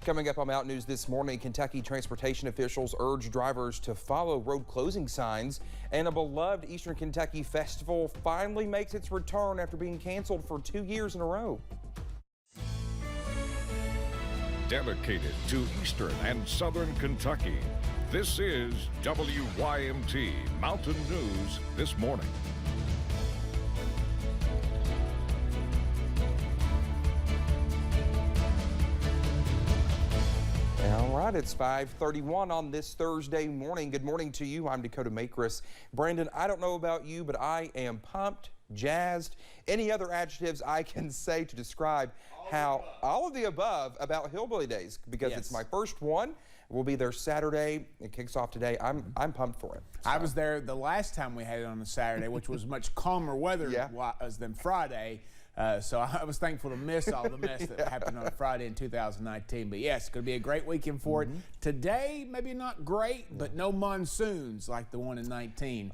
Coming up on Mountain News this morning, Kentucky transportation officials urge drivers to follow road closing signs, and a beloved Eastern Kentucky festival finally makes its return after being canceled for 2 years in a row. Dedicated to Eastern and Southern Kentucky, this is WYMT Mountain News this morning. All right, it's 5:31 on this Thursday morning. Good morning to you. I'm Dakota Makris. Brandon, I don't know about you, but I am pumped, jazzed, any other adjectives I can say to describe all of the above about Hillbilly Days, because it's my first one. We'll be there Saturday. It kicks off today. I'm pumped for it. So. I was there the last time we had it on a Saturday, which was much calmer weather than Friday. So I was thankful to miss all the mess that happened on Friday in 2019. But yes, it's going to be a great weekend for it. Today, maybe not great, but no monsoons like the one in 19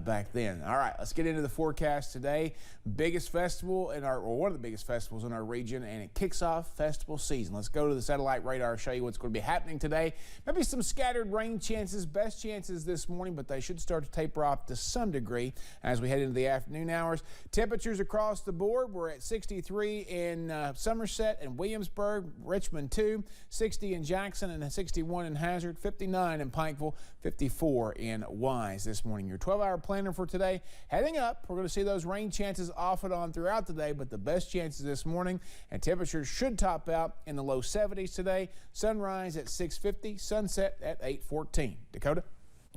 back then. All right, let's get into the forecast today. Biggest festival in or one of the biggest festivals in our region, and it kicks off festival season. Let's go to the satellite radar, show you what's going to be happening today. Maybe some scattered rain chances, best chances this morning, but they should start to taper off to some degree as we head into the afternoon hours. Temperatures across the board. We're at 63 in Somerset and Williamsburg, Richmond 2, 60 in Jackson, and 61 in Hazard, 59 in Pikeville, 54 in Wise this morning. Your 12-hour planner for today heading up. We're going to see those rain chances off and on throughout the day, but the best chances this morning, and temperatures should top out in the low 70s today. Sunrise at 6:50, sunset at 8:14. Dakota?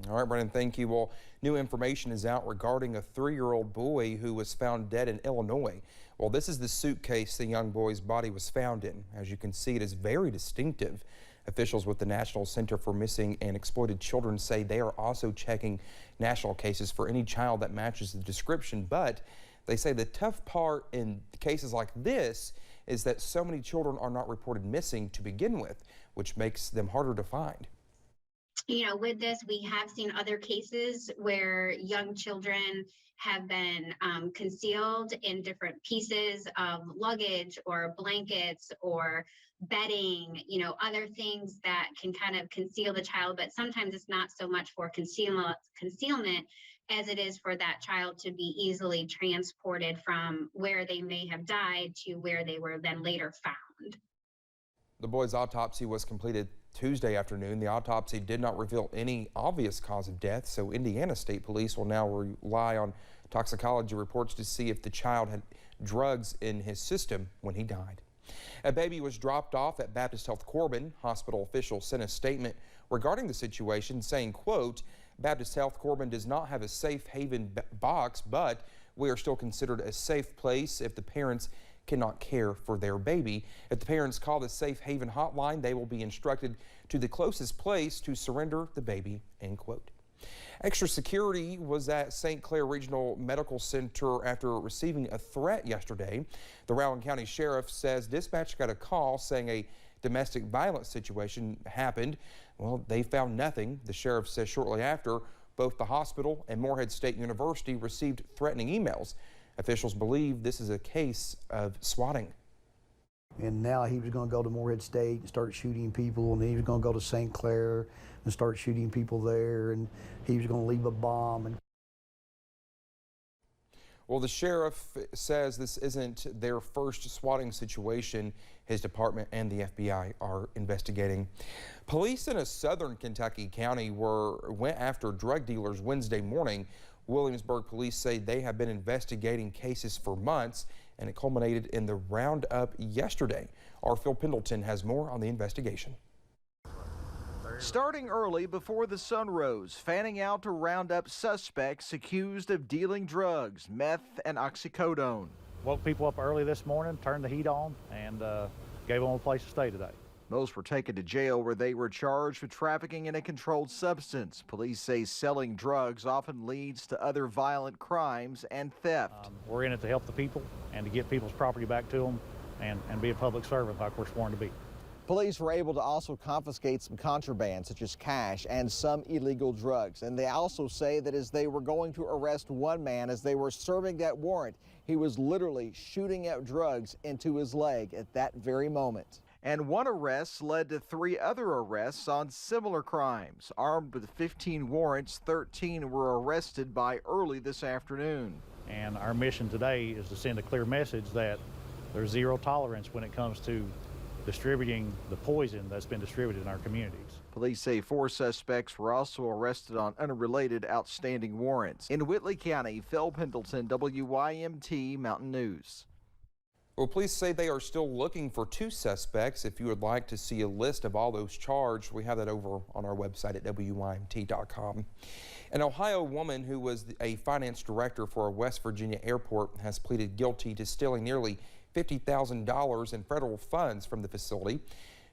All right, Brandon, thank you. Well, new information is out regarding a 3-year-old boy who was found dead in Illinois. Well, this is the suitcase the young boy's body was found in. As you can see, it is very distinctive. Officials with the National Center for Missing and Exploited Children say they are also checking national cases for any child that matches the description. But they say the tough part in cases like this is that so many children are not reported missing to begin with, which makes them harder to find. You know, with this, we have seen other cases where young children have been concealed in different pieces of luggage or blankets or bedding, you know, other things that can kind of conceal the child. But sometimes it's not so much for concealment as it is for that child to be easily transported from where they may have died to where they were then later found. The boy's autopsy was completed Tuesday afternoon. The autopsy did not reveal any obvious cause of death, so Indiana State Police will now rely on toxicology reports to see if the child had drugs in his system when he died. A baby was dropped off at Baptist Health Corbin. Hospital officials sent a statement regarding the situation saying, quote, Baptist Health Corbin does not have a safe haven box, but we are still considered a safe place if the parents cannot care for their baby. If the parents call the Safe Haven hotline, they will be instructed to the closest place to surrender the baby, end quote. Extra security was at St. Clair Regional Medical Center after receiving a threat yesterday. The Rowan County Sheriff says dispatch got a call saying a domestic violence situation happened. Well, they found nothing. The sheriff says shortly after, both the hospital and Morehead State University received threatening emails. Officials believe this is a case of swatting. And now he was going to go to Morehead State and start shooting people, and he was going to go to St. Clair and start shooting people there, and he was going to leave a bomb. Well, the sheriff says this isn't their first swatting situation. His department and the FBI are investigating. Police in a southern Kentucky county went after drug dealers Wednesday morning. Williamsburg police say they have been investigating cases for months, and it culminated in the roundup yesterday. Our Phil Pendleton has more on the investigation. Starting early before the sun rose, fanning out to round up suspects accused of dealing drugs, meth and oxycodone. Woke people up early this morning, turned the heat on, and gave them a place to stay today. Most were taken to jail where they were charged with trafficking in a controlled substance. Police say selling drugs often leads to other violent crimes and theft. We're in it to help the people and to get people's property back to them and be a public servant like we're sworn to be. Police were able to also confiscate some contraband such as cash and some illegal drugs. And they also say that as they were going to arrest one man, as they were serving that warrant, he was literally shooting out drugs into his leg at that very moment. And one arrest led to 3 other arrests on similar crimes. Armed with 15 warrants, 13 were arrested by early this afternoon. And our mission today is to send a clear message that there's zero tolerance when it comes to distributing the poison that's been distributed in our communities. Police say 4 suspects were also arrested on unrelated outstanding warrants. In Whitley County, Phil Pendleton, WYMT Mountain News. Well, police say they are still looking for 2 suspects. If you would like to see a list of all those charged, we have that over on our website at WYMT.com. An Ohio woman who was a finance director for a West Virginia airport has pleaded guilty to stealing nearly $50,000 in federal funds from the facility.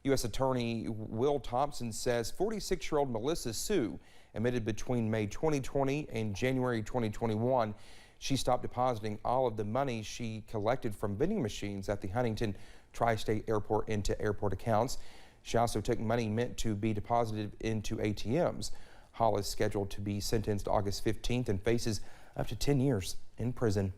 U.S. Attorney Will Thompson says 46-year-old Melissa Sue admitted between May 2020 and January 2021 she stopped depositing all of the money she collected from vending machines at the Huntington Tri-State Airport into airport accounts. She also took money meant to be deposited into ATMs. Hall is scheduled to be sentenced August 15th and faces up to 10 years in prison.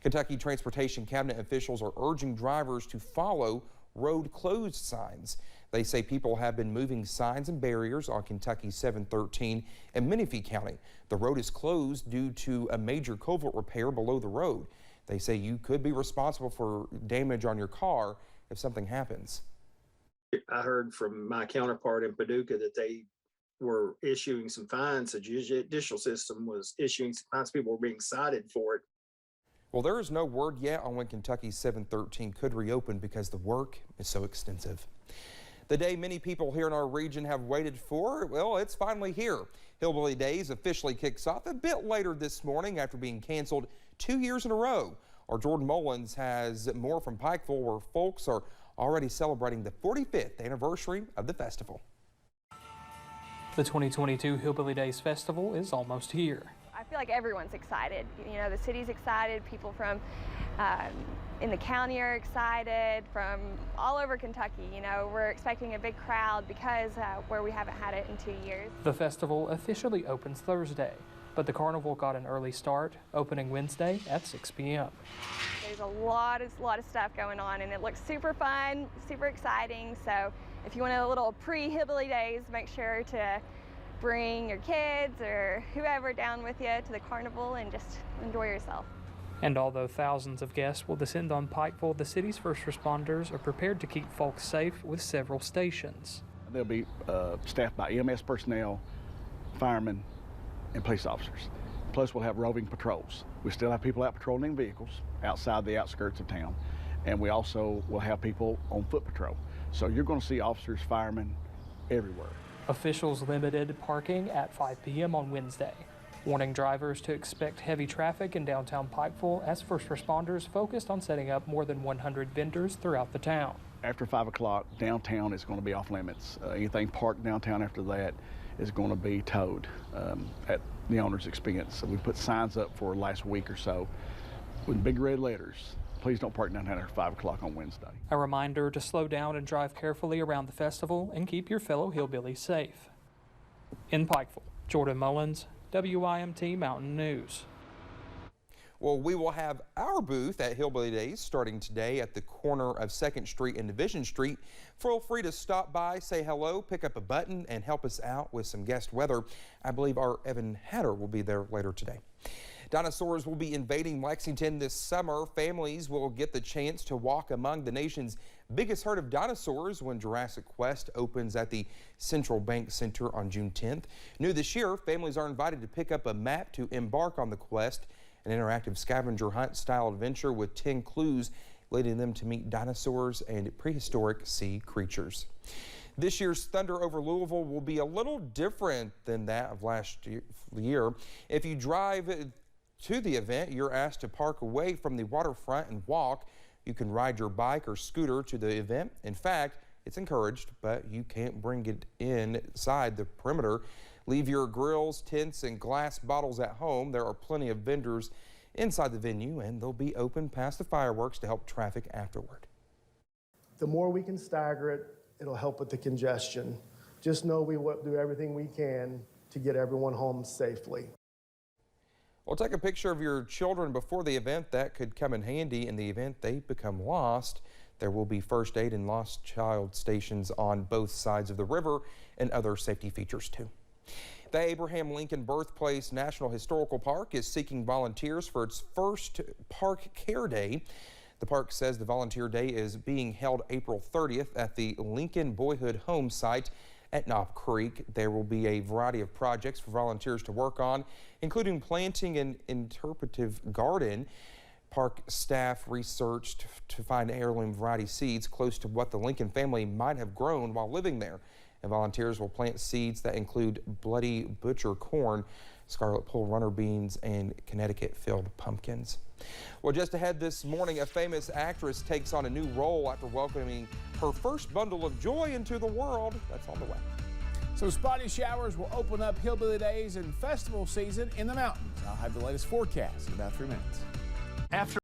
Kentucky Transportation Cabinet officials are urging drivers to follow road closed signs. They say people have been moving signs and barriers on Kentucky 713 in Menifee County. The road is closed due to a major culvert repair below the road. They say you could be responsible for damage on your car if something happens. I heard from my counterpart in Paducah that they were issuing some fines. The judicial system was issuing some fines. People were being cited for it. Well, there is no word yet on when Kentucky 713 could reopen because the work is so extensive. The day many people here in our region have waited for, well, it's finally here. Hillbilly Days officially kicks off a bit later this morning after being canceled 2 years in a row. Our Jordan Mullins has more from Pikeville, where folks are already celebrating the 45th anniversary of the festival. The 2022 Hillbilly Days Festival is almost here. I feel like everyone's excited. You know, the city's excited, people from in the county are excited, from all over Kentucky. You know, we're expecting a big crowd because where we haven't had it in 2 years. The festival officially opens Thursday, but the carnival got an early start, opening Wednesday at 6 p.m. There's a lot of stuff going on, and it looks super fun, super exciting. So if you want a little pre-Hillbilly Days, make sure to bring your kids or whoever down with you to the carnival and just enjoy yourself. And although thousands of guests will descend on Pikeville, the city's first responders are prepared to keep folks safe with several stations. They'll be staffed by EMS personnel, firemen, and police officers. Plus, we'll have roving patrols. We still have people out patrolling vehicles outside the outskirts of town, and we also will have people on foot patrol. So you're going to see officers, firemen everywhere. Officials limited parking at 5 p.m. on Wednesday, warning drivers to expect heavy traffic in downtown Pikeville as first responders focused on setting up more than 100 vendors throughout the town. After 5 o'clock, downtown is going to be off limits. Anything parked downtown after that is going to be towed at the owner's expense. So we put signs up for last week or so with big red letters. Please don't park downtown after 5 o'clock on Wednesday. A reminder to slow down and drive carefully around the festival and keep your fellow hillbillies safe. In Pikeville, Jordan Mullins, WYMT Mountain News. Well, we will have our booth at Hillbilly Days starting today at the corner of 2nd Street and Division Street. Feel free to stop by, say hello, pick up a button, and help us out with some guest weather. I believe our Evan Hatter will be there later today. Dinosaurs will be invading Lexington this summer. Families will get the chance to walk among the nation's biggest herd of dinosaurs when Jurassic Quest opens at the Central Bank Center on June 10th. New this year, families are invited to pick up a map to embark on the quest, an interactive scavenger hunt style adventure with 10 clues leading them to meet dinosaurs and prehistoric sea creatures. This year's Thunder over Louisville will be a little different than that of last year. If you drive to the event, you're asked to park away from the waterfront and walk. You can ride your bike or scooter to the event. In fact, it's encouraged, but you can't bring it inside the perimeter. Leave your grills, tents, and glass bottles at home. There are plenty of vendors inside the venue, and they'll be open past the fireworks to help traffic afterward. The more we can stagger it, it'll help with the congestion. Just know we will do everything we can to get everyone home safely. Well, take a picture of your children before the event. That could come in handy in the event they become lost. There will be first aid and lost child stations on both sides of the river and other safety features too. The Abraham Lincoln Birthplace National Historical Park is seeking volunteers for its first Park Care Day. The park says the Volunteer Day is being held April 30th at the Lincoln Boyhood Home site at Knob Creek. There will be a variety of projects for volunteers to work on, including planting an interpretive garden. Park staff researched to find heirloom variety seeds close to what the Lincoln family might have grown while living there. And volunteers will plant seeds that include Bloody Butcher corn, Scarlet Pole runner beans, and Connecticut filled pumpkins. Well, just ahead this morning, a famous actress takes on a new role after welcoming her first bundle of joy into the world. That's on the way. So spotty showers will open up Hillbilly Days and festival season in the mountains. I'll have the latest forecast in about 3 minutes. After